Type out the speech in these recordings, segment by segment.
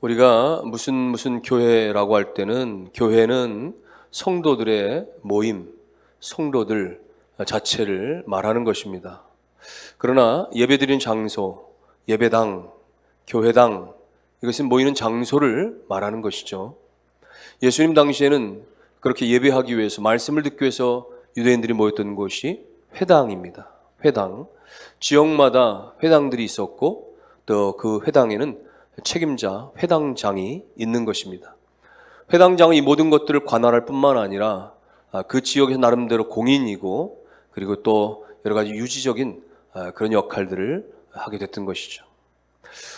우리가 무슨 교회라고 할 때는 교회는 성도들의 모임, 성도들 자체를 말하는 것입니다. 그러나 예배드리는 장소, 예배당, 교회당 이것은 모이는 장소를 말하는 것이죠. 예수님 당시에는 그렇게 예배하기 위해서 말씀을 듣기 위해서 유대인들이 모였던 곳이 회당입니다. 회당. 지역마다 회당들이 있었고 또 그 회당에는 책임자, 회당장이 있는 것입니다. 회당장은 이 모든 것들을 관할할 뿐만 아니라 그 지역에서 나름대로 공인이고 그리고 또 여러 가지 유지적인 그런 역할들을 하게 됐던 것이죠.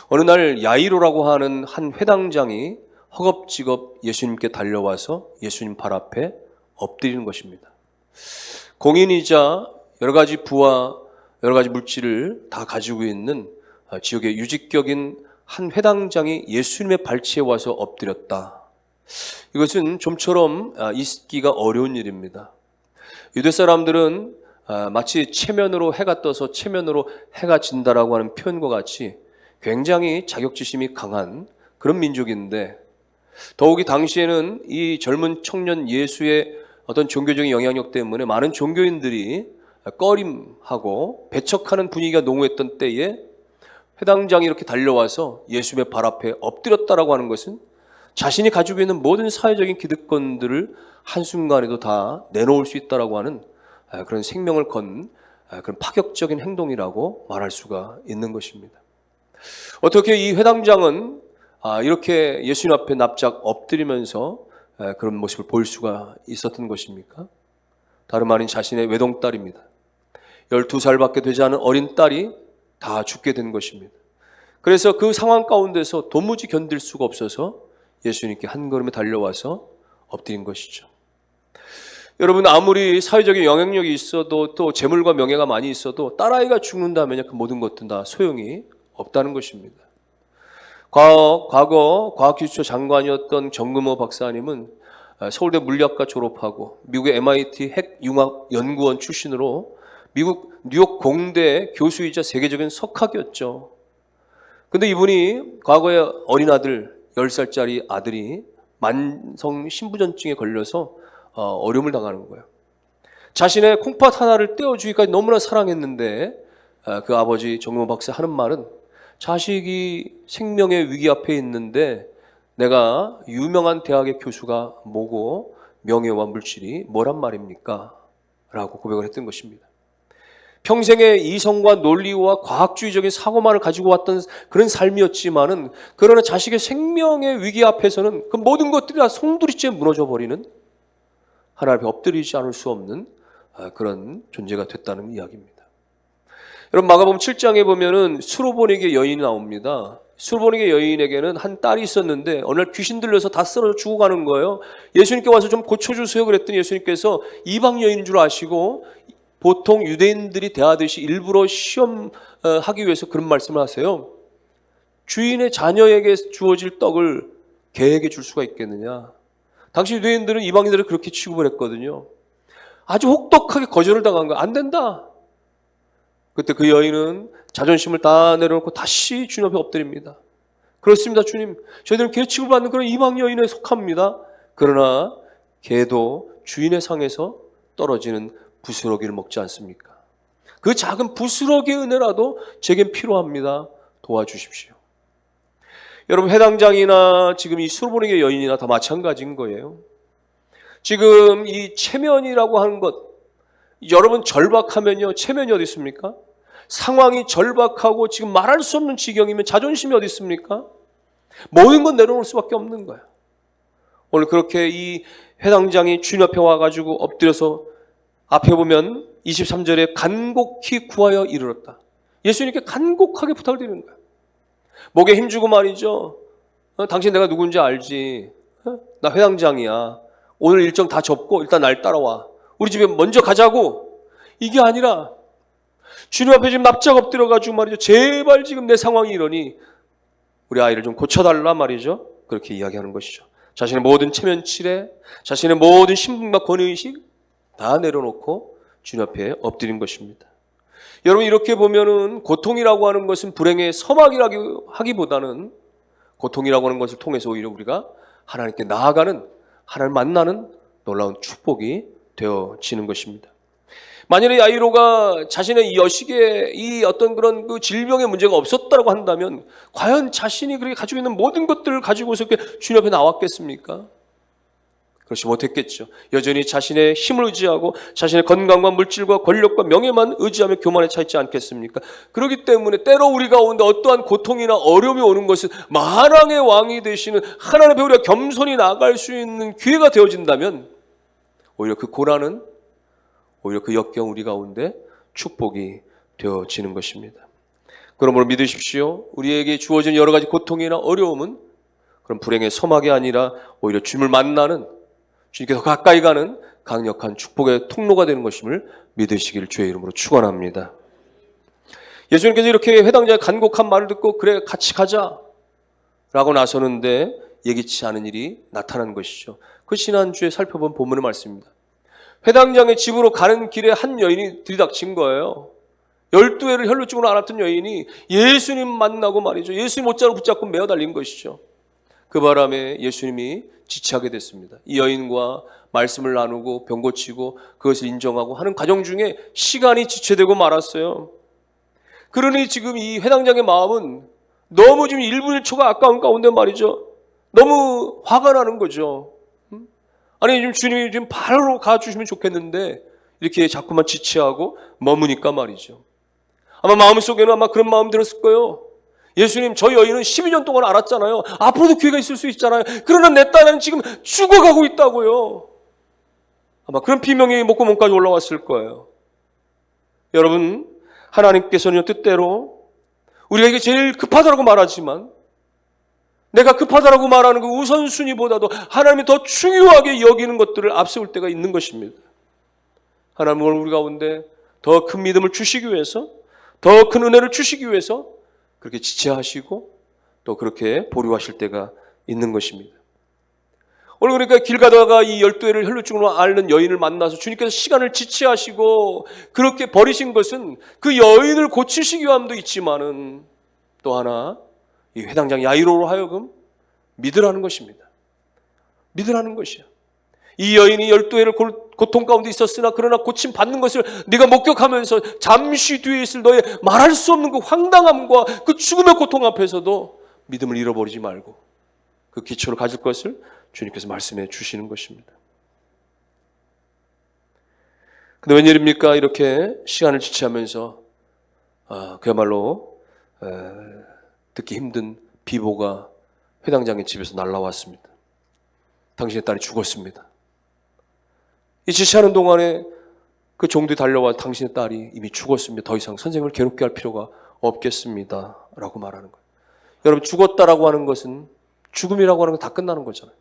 어느 날 야이로라고 하는 한 회당장이 허겁지겁 예수님께 달려와서 예수님 발 앞에 엎드리는 것입니다. 공인이자 여러 가지 부와 여러 가지 물질을 다 가지고 있는 지역의 유직격인 한 회당장이 예수님의 발치에 와서 엎드렸다. 이것은 좀처럼 있기가 어려운 일입니다. 유대 사람들은 마치 체면으로 해가 떠서 체면으로 해가 진다라고 하는 표현과 같이 굉장히 자격지심이 강한 그런 민족인데 더욱이 당시에는 이 젊은 청년 예수의 어떤 종교적인 영향력 때문에 많은 종교인들이 꺼림하고 배척하는 분위기가 농후했던 때에 회당장이 이렇게 달려와서 예수님의 발 앞에 엎드렸다라고 하는 것은 자신이 가지고 있는 모든 사회적인 기득권들을 한순간에도 다 내놓을 수 있다라고 하는 그런 생명을 건 그런 파격적인 행동이라고 말할 수가 있는 것입니다. 어떻게 이 회당장은 이렇게 예수님 앞에 납작 엎드리면서 그런 모습을 볼 수가 있었던 것입니까? 다름 아닌 자신의 외동딸입니다. 12살밖에 되지 않은 어린 딸이 다 죽게 된 것입니다. 그래서 그 상황 가운데서 도무지 견딜 수가 없어서 예수님께 한 걸음에 달려와서 엎드린 것이죠. 여러분, 아무리 사회적인 영향력이 있어도 또 재물과 명예가 많이 있어도 딸아이가 죽는다면 그 모든 것은 다 소용이 없다는 것입니다. 과거 과학기술처 장관이었던 정금호 박사님은 서울대 물리학과 졸업하고 미국의 MIT 핵융합연구원 출신으로 미국 뉴욕 공대 교수이자 세계적인 석학이었죠. 근데 이분이 과거에 어린 아들, 10살짜리 아들이 만성 신부전증에 걸려서 어려움을 당하는 거예요. 자신의 콩팥 하나를 떼어주기까지 너무나 사랑했는데 그 아버지 정모 박사 하는 말은 자식이 생명의 위기 앞에 있는데 내가 유명한 대학의 교수가 뭐고 명예와 물질이 뭐란 말입니까? 라고 고백을 했던 것입니다. 평생의 이성과 논리와 과학주의적인 사고만을 가지고 왔던 그런 삶이었지만은 그러나 자식의 생명의 위기 앞에서는 그 모든 것들이 다 송두리째 무너져 버리는 하나님 앞에 엎드리지 않을 수 없는 그런 존재가 됐다는 이야기입니다. 여러분 마가복음 7장에 보면은 수로보니게 여인이 나옵니다. 수로보니게 여인에게는 한 딸이 있었는데 어느 날 귀신 들려서 다 쓰러져 죽어가는 거예요. 예수님께 와서 좀 고쳐주세요 그랬더니 예수님께서 이방 여인인 줄 아시고 보통 유대인들이 대하듯이 일부러 시험하기 위해서 그런 말씀을 하세요. 주인의 자녀에게 주어질 떡을 개에게 줄 수가 있겠느냐. 당시 유대인들은 이방인들을 그렇게 취급을 했거든요. 아주 혹독하게 거절을 당한 거야. 안 된다. 그때 그 여인은 자존심을 다 내려놓고 다시 주님 앞에 엎드립니다. 그렇습니다 주님. 저희들은 개 취급받는 그런 이방 여인에 속합니다. 그러나 개도 주인의 상에서 떨어지는 부스러기를 먹지 않습니까? 그 작은 부스러기의 은혜라도 제겐 필요합니다. 도와주십시오. 여러분 회당장이나 지금 이 수로보니게 여인이나 다 마찬가지인 거예요. 지금 이 체면이라고 하는 것 여러분 절박하면요 체면이 어디 있습니까? 상황이 절박하고 지금 말할 수 없는 지경이면 자존심이 어디 있습니까? 모든 건 내려놓을 수밖에 없는 거예요. 오늘 그렇게 이 회당장이 주님 앞에 와가지고 엎드려서 앞에 보면 23절에 간곡히 구하여 이르렀다. 예수님께 간곡하게 부탁을 드리는 거예요. 목에 힘주고 말이죠. 당신 내가 누군지 알지? 나 회당장이야. 오늘 일정 다 접고 일단 날 따라와. 우리 집에 먼저 가자고. 이게 아니라 주님 앞에 지금 납작 엎드려가지고 말이죠. 제발 지금 내 상황이 이러니 우리 아이를 좀 고쳐달라 말이죠. 그렇게 이야기하는 것이죠. 자신의 모든 체면치레, 자신의 모든 신분과 권위의식 다 내려놓고 주님 앞에 엎드린 것입니다. 여러분 이렇게 보면은 고통이라고 하는 것은 불행의 서막이라고 하기보다는 고통이라고 하는 것을 통해서 오히려 우리가 하나님께 나아가는, 하나님을 만나는 놀라운 축복이 되어지는 것입니다. 만약에 야이로가 자신의 이 여식에 이 어떤 그런 그 질병의 문제가 없었다고 한다면 과연 자신이 그렇게 가지고 있는 모든 것들을 가지고서 주님 앞에 나왔겠습니까? 그렇지 못했겠죠. 여전히 자신의 힘을 의지하고 자신의 건강과 물질과 권력과 명예만 의지하며 교만에 차 있지 않겠습니까? 그렇기 때문에 때로 우리 가운데 어떠한 고통이나 어려움이 오는 것은 만왕의 왕이 되시는 하나님 앞에 우리가 겸손히 나아갈 수 있는 기회가 되어진다면 오히려 그 고난은, 오히려 그 역경 우리 가운데 축복이 되어지는 것입니다. 그러므로 믿으십시오. 우리에게 주어진 여러 가지 고통이나 어려움은 그런 불행의 서막이 아니라 오히려 주님을 만나는, 주님께서 가까이 가는 강력한 축복의 통로가 되는 것임을 믿으시길 주의 이름으로 축원합니다. 예수님께서 이렇게 회당장의 간곡한 말을 듣고 그래 같이 가자 라고 나서는데 예기치 않은 일이 나타난 것이죠. 그 지난주에 살펴본 본문의 말씀입니다. 회당장의 집으로 가는 길에 한 여인이 들이닥친 거예요. 12회를 혈루증으로 앓았던 여인이 예수님 만나고 말이죠. 예수님 옷자루 붙잡고 메어 달린 것이죠. 그 바람에 예수님이 지체하게 됐습니다. 이 여인과 말씀을 나누고 병 고치고 그것을 인정하고 하는 과정 중에 시간이 지체되고 말았어요. 그러니 지금 이 회당장의 마음은 너무 지금 1분 1초가 아까운 가운데 말이죠. 너무 화가 나는 거죠. 아니 지금 주님이 지금 바로 가주시면 좋겠는데 이렇게 자꾸만 지체하고 머무니까 말이죠. 아마 마음속에는 아마 그런 마음 들었을 거예요. 예수님, 저 여인은 12년 동안 알았잖아요. 앞으로도 기회가 있을 수 있잖아요. 그러나 내 딸은 지금 죽어가고 있다고요. 아마 그런 비명이 목구멍까지 올라왔을 거예요. 여러분, 하나님께서는 뜻대로 우리가 이게 제일 급하다고 말하지만 내가 급하다고 말하는 그 우선순위보다도 하나님이 더 중요하게 여기는 것들을 앞세울 때가 있는 것입니다. 하나님은 우리 가운데 더 큰 믿음을 주시기 위해서, 더 큰 은혜를 주시기 위해서 그렇게 지체하시고 또 그렇게 보류하실 때가 있는 것입니다. 오늘 그러니까 길 가다가 이 12회를 혈루증으로 앓는 여인을 만나서 주님께서 시간을 지체하시고 그렇게 버리신 것은 그 여인을 고치시기 위함도 있지만은 또 하나 이 회당장 야이로로 하여금 믿으라는 것입니다. 믿으라는 것이야. 이 여인이 12회를 고통 가운데 있었으나 그러나 고침 받는 것을 네가 목격하면서 잠시 뒤에 있을 너의 말할 수 없는 그 황당함과 그 죽음의 고통 앞에서도 믿음을 잃어버리지 말고 그 기초를 가질 것을 주님께서 말씀해 주시는 것입니다. 근데 웬일입니까? 이렇게 시간을 지체하면서 그야말로 듣기 힘든 비보가 회당장의 집에서 날라왔습니다. 당신의 딸이 죽었습니다. 이 지체하는 동안에 그 종들이 달려와 당신의 딸이 이미 죽었습니다. 더 이상 선생님을 괴롭게 할 필요가 없겠습니다. 라고 말하는 거예요. 여러분, 죽었다라고 하는 것은, 죽음이라고 하는 건 다 끝나는 거잖아요.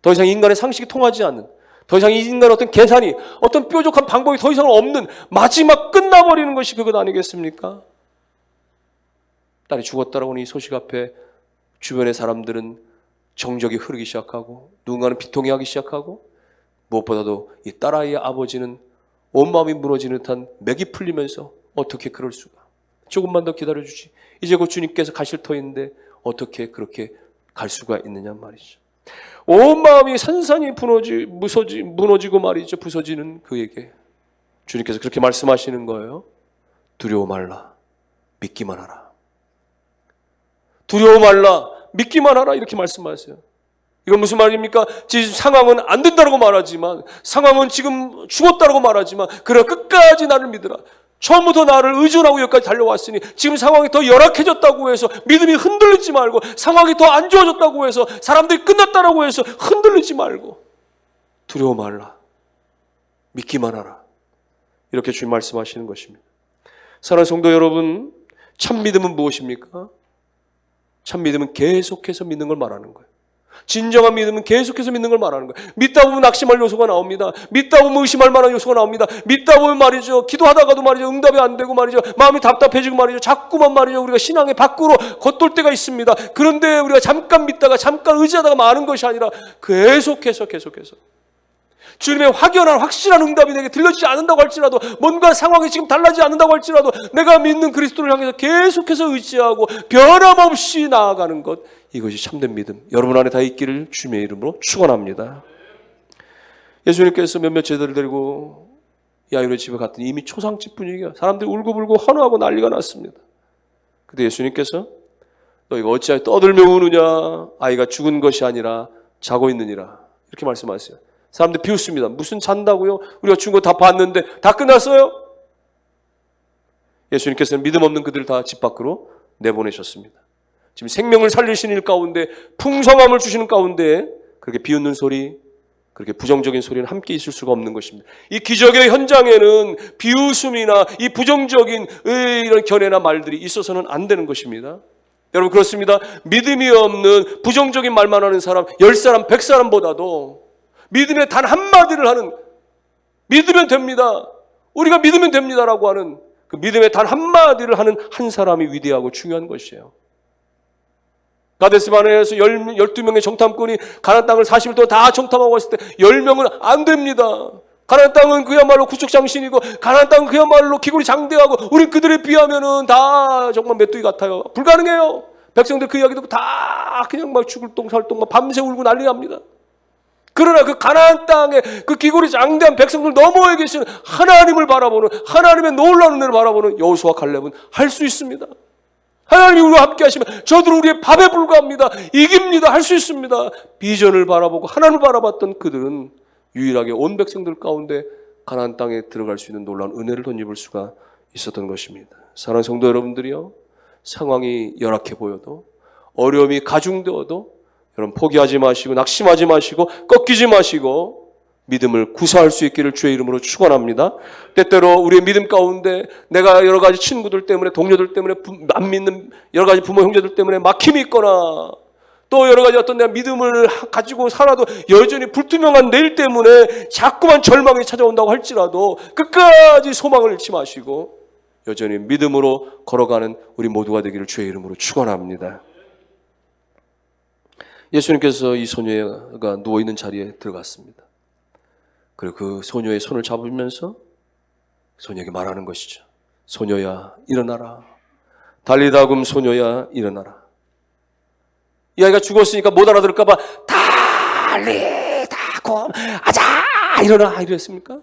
더 이상 인간의 상식이 통하지 않는, 더 이상 이 인간의 어떤 계산이, 어떤 뾰족한 방법이 더 이상 없는 마지막 끝나버리는 것이 그것 아니겠습니까? 딸이 죽었다라고 하는 이 소식 앞에 주변의 사람들은 정적이 흐르기 시작하고 누군가는 비통해하기 시작하고 무엇보다도 이 딸아이의 아버지는 온 마음이 무너지는 듯한 맥이 풀리면서 어떻게 그럴 수가, 조금만 더 기다려주지, 이제 곧 주님께서 가실 터인데 어떻게 그렇게 갈 수가 있느냐 말이죠. 온 마음이 산산이 무너지고 말이죠. 부서지는 그에게 주님께서 그렇게 말씀하시는 거예요. 두려워 말라, 믿기만 하라. 두려워 말라, 믿기만 하라, 이렇게 말씀하세요. 이건 무슨 말입니까? 지금 상황은 안 된다고 말하지만, 상황은 지금 죽었다고 말하지만, 그래 끝까지 나를 믿으라. 처음부터 나를 의존하고 여기까지 달려왔으니 지금 상황이 더 열악해졌다고 해서 믿음이 흔들리지 말고, 상황이 더 안 좋아졌다고 해서 사람들이 끝났다고 해서 흔들리지 말고 두려워 말라, 믿기만 하라. 이렇게 주님 말씀하시는 것입니다. 사랑하는 성도 여러분, 참 믿음은 무엇입니까? 참 믿음은 계속해서 믿는 걸 말하는 거예요. 진정한 믿음은 계속해서 믿는 걸 말하는 거예요. 믿다 보면 낙심할 요소가 나옵니다. 믿다 보면 의심할 만한 요소가 나옵니다. 믿다 보면 말이죠, 기도하다가도 말이죠, 응답이 안 되고 말이죠, 마음이 답답해지고 말이죠, 자꾸만 말이죠, 우리가 신앙의 밖으로 겉돌 때가 있습니다. 그런데 우리가 잠깐 믿다가 잠깐 의지하다가 마는 것이 아니라 계속해서 주님의 확연한 확실한 응답이 내게 들려지지 않는다고 할지라도, 뭔가 상황이 지금 달라지지 않는다고 할지라도 내가 믿는 그리스도를 향해서 계속해서 의지하고 변함없이 나아가는 것, 이것이 참된 믿음 여러분 안에 다 있기를 주님의 이름으로 축원합니다. 예수님께서 몇몇 제자를 데리고 야이로의 집에 갔더니 이미 초상집 분위기가, 사람들이 울고불고 환호하고 난리가 났습니다. 근데 예수님께서 너희가 어찌하여 떠들며 우느냐, 아이가 죽은 것이 아니라 자고 있느니라, 이렇게 말씀하세요. 사람들 비웃습니다. 무슨 잔다고요? 우리가 죽은 거 다 봤는데 다 끝났어요? 예수님께서는 믿음 없는 그들을 다 집 밖으로 내보내셨습니다. 지금 생명을 살리시는 일 가운데, 풍성함을 주시는 가운데 그렇게 비웃는 소리, 그렇게 부정적인 소리는 함께 있을 수가 없는 것입니다. 이 기적의 현장에는 비웃음이나 이 부정적인 이런 견해나 말들이 있어서는 안 되는 것입니다. 여러분, 그렇습니다. 믿음이 없는 부정적인 말만 하는 사람 10사람, 100사람보다도 믿음의 단 한마디를 하는, 믿으면 됩니다, 우리가 믿으면 됩니다라고 하는 그 믿음의 단 한마디를 하는 한 사람이 위대하고 중요한 것이에요. 가데스바네에서 12명의 정탐꾼이 가나안 땅을 40일 동안 다 정탐하고 왔을 때 10명은 안 됩니다. 가나안 땅은 그야말로 구축장신이고, 가나안 땅은 그야말로 기골이 장대하고, 우리 그들에 비하면은 다 정말 메뚜기 같아요. 불가능해요. 백성들 그 이야기 듣고 다 그냥 막 죽을 똥살똥 막 밤새 울고 난리 납니다. 그러나 그 가나안 땅에 그 기골이 장대한 백성들 너머에 계시는 하나님을 바라보는, 하나님의 놀라운 은혜를 바라보는 여호수아 갈렙은 할 수 있습니다. 하나님이 우리와 함께 하시면 저들은 우리의 밥에 불과합니다. 이깁니다. 할 수 있습니다. 비전을 바라보고 하나님을 바라봤던 그들은 유일하게 온 백성들 가운데 가나안 땅에 들어갈 수 있는 놀라운 은혜를 덧입을 수가 있었던 것입니다. 사랑하는 성도 여러분들이요, 상황이 열악해 보여도, 어려움이 가중되어도 여러분 포기하지 마시고, 낙심하지 마시고, 꺾이지 마시고 믿음을 구사할 수 있기를 주의 이름으로 축원합니다. 때때로 우리의 믿음 가운데 내가 여러 가지 친구들 때문에, 동료들 때문에, 안 믿는 여러 가지 부모 형제들 때문에 막힘이 있거나, 또 여러 가지 어떤 내가 믿음을 가지고 살아도 여전히 불투명한 내일 때문에 자꾸만 절망이 찾아온다고 할지라도 끝까지 소망을 잃지 마시고 여전히 믿음으로 걸어가는 우리 모두가 되기를 주의 이름으로 축원합니다. 예수님께서 이 소녀가 누워있는 자리에 들어갔습니다. 그리고 그 소녀의 손을 잡으면서 소녀에게 말하는 것이죠. 소녀야 일어나라. 달리다금 소녀야 일어나라. 이 아이가 죽었으니까 못 알아들을까 봐 달리다금 아자 일어나 이랬습니까?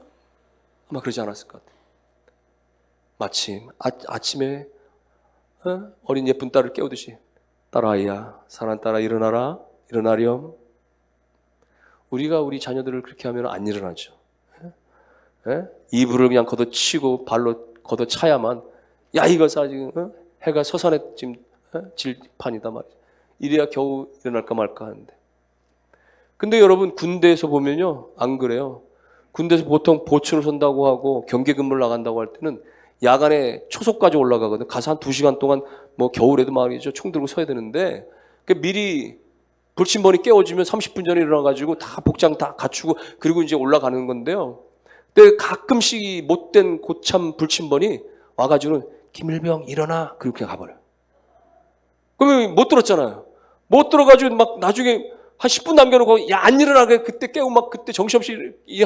아마 그러지 않았을 것 같아요. 마침 아침에 어린 예쁜 딸을 깨우듯이 딸아이야, 사랑하는 딸아 일어나라. 일어나렴. 우리가 우리 자녀들을 그렇게 하면 안 일어나죠. 이불을 그냥 걷어치고 발로 걷어차야만, 야 이거사 지금 해가 서산에 지금 질판이다 말이죠. 이래야 겨우 일어날까 말까 하는데. 근데 여러분 군대에서 보면요 안 그래요. 군대에서 보통 보초를 선다고 하고 경계 근무를 나간다고 할 때는 야간에 초속까지 올라가거든요. 가서 한 2시간 동안 뭐 겨울에도 말이죠 총 들고 서야 되는데, 미리 불침번이 깨워지면 30분 전에 일어나가지고 다 복장 다 갖추고 그리고 이제 올라가는 건데요. 근데 가끔씩 못된 고참 불침번이 와가지고는 김일병 일어나 그리고 그냥 가버려요. 그러면 못 들었잖아요. 못 들어가지고 막 나중에 한 10분 남겨놓고 야 안 일어나게 그때 깨고 막 그때 정신없이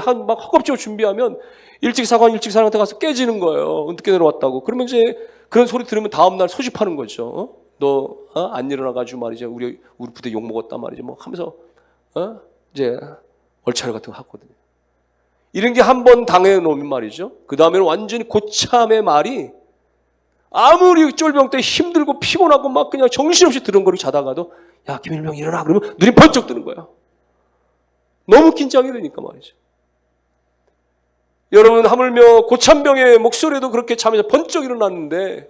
한 막 허겁지겁 준비하면 일찍 사관한테 가서 깨지는 거예요. 늦게 내려왔다고. 그러면 이제 그런 소리 들으면 다음날 소집하는 거죠. 너 안 일어나가지고 말이죠 우리 부대 욕 먹었단 말이죠 뭐 하면서 이제 얼차려 같은 거 하거든요. 이런 게 한 번 당해 놓으면 말이죠 그 다음에는 완전히 고참의 말이 아무리 쫄병 때 힘들고 피곤하고 막 그냥 정신없이 드렁거리고 자다가도 야 김일병 일어나 그러면 눈이 번쩍 뜨는 거야. 너무 긴장이 되니까 말이죠. 여러분 하물며 고참병의 목소리도 그렇게 잠에서 번쩍 일어났는데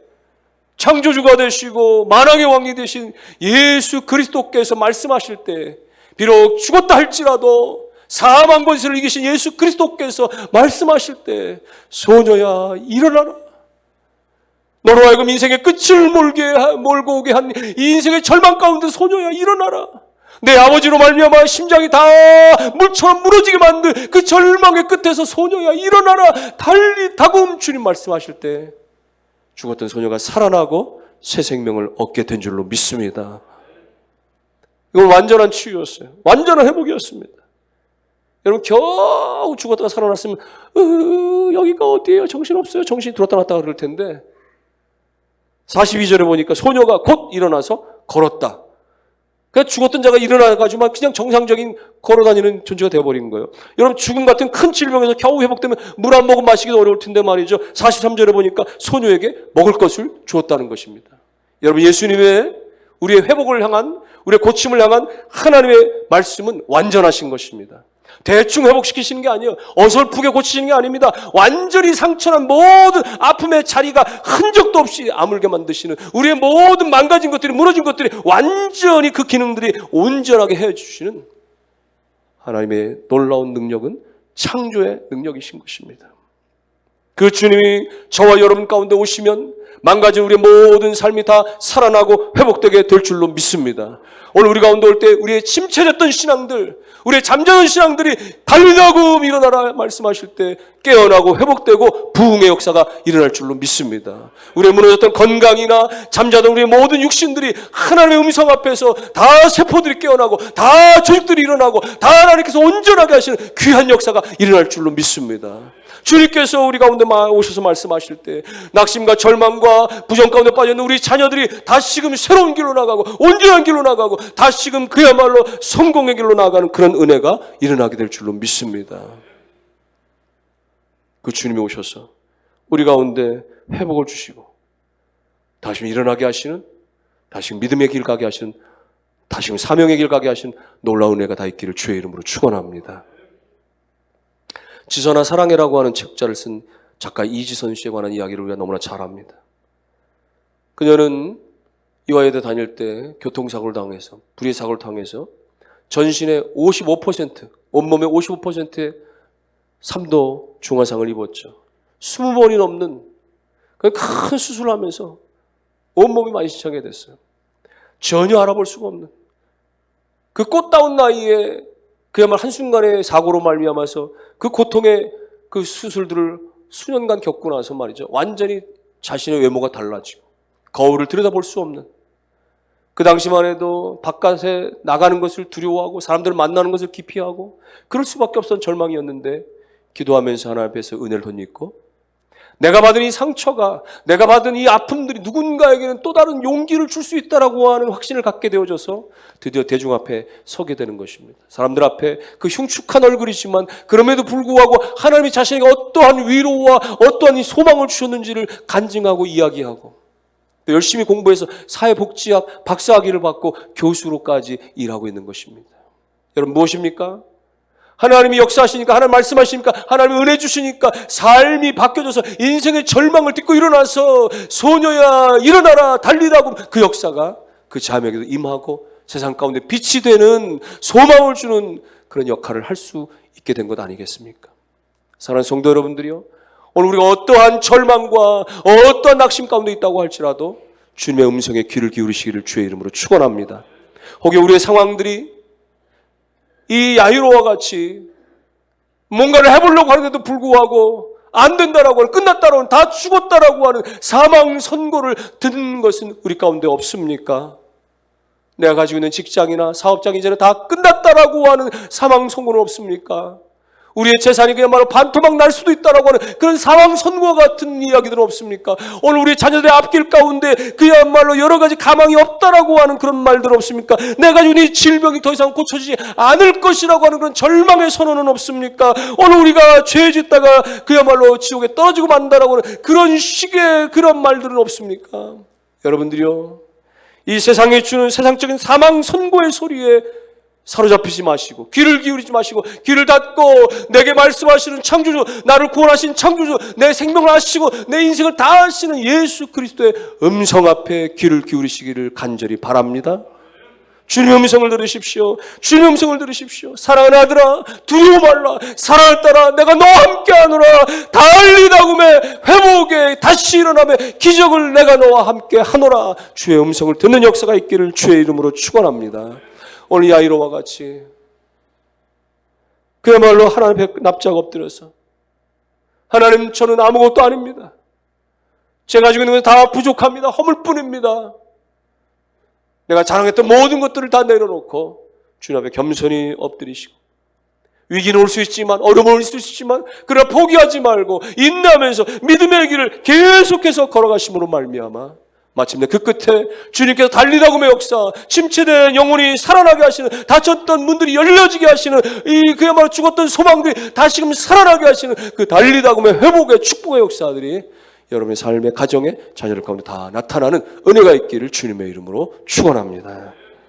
창조주가 되시고 만왕의 왕이 되신 예수 그리스도께서 말씀하실 때, 비록 죽었다 할지라도 사망 권세를 이기신 예수 그리스도께서 말씀하실 때 소녀야 일어나라. 너로 하여금 인생의 끝을 몰고 오게 한 이 인생의 절망 가운데 소녀야 일어나라. 내 아버지로 말미암아 심장이 다 물처럼 무너지게 만든 그 절망의 끝에서 소녀야 일어나라. 달리다금 주님 말씀하실 때 죽었던 소녀가 살아나고 새 생명을 얻게 된 줄로 믿습니다. 이건 완전한 치유였어요. 완전한 회복이었습니다. 여러분 겨우 죽었다가 살아났으면 여기가 어디예요? 정신없어요? 정신이 들었다 놨다 그럴 텐데 42절에 보니까 소녀가 곧 일어나서 걸었다. 그러니까 죽었던 자가 일어나가지고 그냥 정상적인 걸어다니는 존재가 되어버린 거예요. 여러분 죽음 같은 큰 질병에서 겨우 회복되면 물 한 모금 마시기도 어려울 텐데 말이죠. 43절에 보니까 소녀에게 먹을 것을 주었다는 것입니다. 여러분 예수님의 우리의 회복을 향한 우리의 고침을 향한 하나님의 말씀은 완전하신 것입니다. 대충 회복시키시는 게 아니에요. 어설프게 고치시는 게 아닙니다. 완전히 상처난 모든 아픔의 자리가 흔적도 없이 아물게 만드시는 우리의 모든 망가진 것들이 무너진 것들이 완전히 그 기능들이 온전하게 해주시는 하나님의 놀라운 능력은 창조의 능력이신 것입니다. 그 주님이 저와 여러분 가운데 오시면 망가진 우리의 모든 삶이 다 살아나고 회복되게 될 줄로 믿습니다. 오늘 우리 가운데 올 때 우리의 침체됐던 신앙들, 우리의 잠자는 신앙들이 달리다고 일어나라 말씀하실 때 깨어나고 회복되고 부흥의 역사가 일어날 줄로 믿습니다. 우리의 무너졌던 건강이나 잠자던 우리의 모든 육신들이 하나님의 음성 앞에서 다 세포들이 깨어나고 다 조직들이 일어나고 다 하나님께서 온전하게 하시는 귀한 역사가 일어날 줄로 믿습니다. 주님께서 우리 가운데 오셔서 말씀하실 때 낙심과 절망과 부정 가운데 빠져있는 우리 자녀들이 다시금 새로운 길로 나가고 온전한 길로 나가고 다시금 그야말로 성공의 길로 나가는 그런 은혜가 일어나게 될 줄로 믿습니다. 그 주님이 오셔서 우리 가운데 회복을 주시고 다시금 일어나게 하시는, 다시금 믿음의 길 가게 하시는, 다시금 사명의 길 가게 하시는 놀라운 은혜가 다 있기를 주의 이름으로 축원합니다. 지선아 사랑해라고 하는 책자를 쓴 작가 이지선 씨에 관한 이야기를 우리가 너무나 잘 압니다. 그녀는 이화여대 다닐 때 교통사고를 당해서, 불의의 사고를 당해서 전신의 55%, 온몸의 55%의 3도 중화상을 입었죠. 20번이 넘는 큰 수술을 하면서 온몸이 많이 지창게 됐어요. 전혀 알아볼 수가 없는 그 꽃다운 나이에 그야말로 한순간의 사고로 말미암아서 그 고통의 그 수술들을 수년간 겪고 나서 말이죠. 완전히 자신의 외모가 달라지고 거울을 들여다볼 수 없는, 그 당시만 해도 바깥에 나가는 것을 두려워하고 사람들을 만나는 것을 기피하고 그럴 수밖에 없었던 절망이었는데 기도하면서 하나님 앞에서 은혜를 덧입고 내가 받은 이 상처가, 내가 받은 이 아픔들이 누군가에게는 또 다른 용기를 줄 수 있다라고 하는 확신을 갖게 되어져서 드디어 대중 앞에 서게 되는 것입니다. 사람들 앞에 그 흉측한 얼굴이지만 그럼에도 불구하고 하나님이 자신에게 어떠한 위로와 어떠한 이 소망을 주셨는지를 간증하고 이야기하고 또 열심히 공부해서 사회복지학 박사학위를 받고 교수로까지 일하고 있는 것입니다. 여러분 무엇입니까? 하나님이 역사하시니까, 하나님 말씀하시니까, 하나님이 은혜 주시니까 삶이 바뀌어져서 인생의 절망을 딛고 일어나서 소녀야 일어나라 달리라고 그 역사가 그 자매에게도 임하고 세상 가운데 빛이 되는 소망을 주는 그런 역할을 할 수 있게 된 것 아니겠습니까? 사랑하는 성도 여러분들이요, 오늘 우리가 어떠한 절망과 어떠한 낙심 가운데 있다고 할지라도 주님의 음성에 귀를 기울이시기를 주의 이름으로 축원합니다. 혹여 우리의 상황들이 이 야이로와 같이 뭔가를 해보려고 하는데도 불구하고 안 된다라고 하는, 끝났다라고 하는, 다 죽었다라고 하는 사망 선고를 듣는 것은 우리 가운데 없습니까? 내가 가지고 있는 직장이나 사업장이 이제는 다 끝났다라고 하는 사망 선고는 없습니까? 우리의 재산이 그야말로 반토막 날 수도 있다라고 하는 그런 사망 선고 같은 이야기들은 없습니까? 오늘 우리 자녀들의 앞길 가운데 그야말로 여러 가지 가망이 없다라고 하는 그런 말들 없습니까? 내가 가지고 있는 이 질병이 더 이상 고쳐지지 않을 것이라고 하는 그런 절망의 선언은 없습니까? 오늘 우리가 죄 짓다가 그야말로 지옥에 떨어지고 만다라고 하는 그런 식의 그런 말들은 없습니까? 여러분들이요, 이 세상에 주는 세상적인 사망 선고의 소리에 사로잡히지 마시고 귀를 기울이지 마시고 귀를 닫고 내게 말씀하시는 창조주, 나를 구원하신 창조주, 내 생명을 아시고 내 인생을 다 아시는 예수 그리스도의 음성 앞에 귀를 기울이시기를 간절히 바랍니다. 주님의 음성을 들으십시오. 주님의 음성을 들으십시오. 사랑하는 아들아, 두려워 말라. 사랑을 따라 내가 너와 함께 하노라. 달리다움에 회복에 다시 일어나며 기적을 내가 너와 함께 하노라. 주의 음성을 듣는 역사가 있기를 주의 이름으로 축원합니다. 오늘 야이로와 같이 그야말로 하나님 앞에 납작 엎드려서 하나님, 저는 아무것도 아닙니다. 제가 가지고 있는 건 다 부족합니다. 허물뿐입니다. 내가 자랑했던 모든 것들을 다 내려놓고 주님 앞에 겸손히 엎드리시고 위기는 올 수 있지만, 어려움은 올 수 있지만, 그러나 포기하지 말고 인내하면서 믿음의 길을 계속해서 걸어가심으로 말미암아 마침내 그 끝에 주님께서 달리다금의 역사, 침체된 영혼이 살아나게 하시는, 닫혔던 문들이 열려지게 하시는, 이 그야말로 죽었던 소망들이 다시금 살아나게 하시는 그 달리다금의 회복의 축복의 역사들이 여러분의 삶의 가정에 자녀들 가운데 다 나타나는 은혜가 있기를 주님의 이름으로 축원합니다.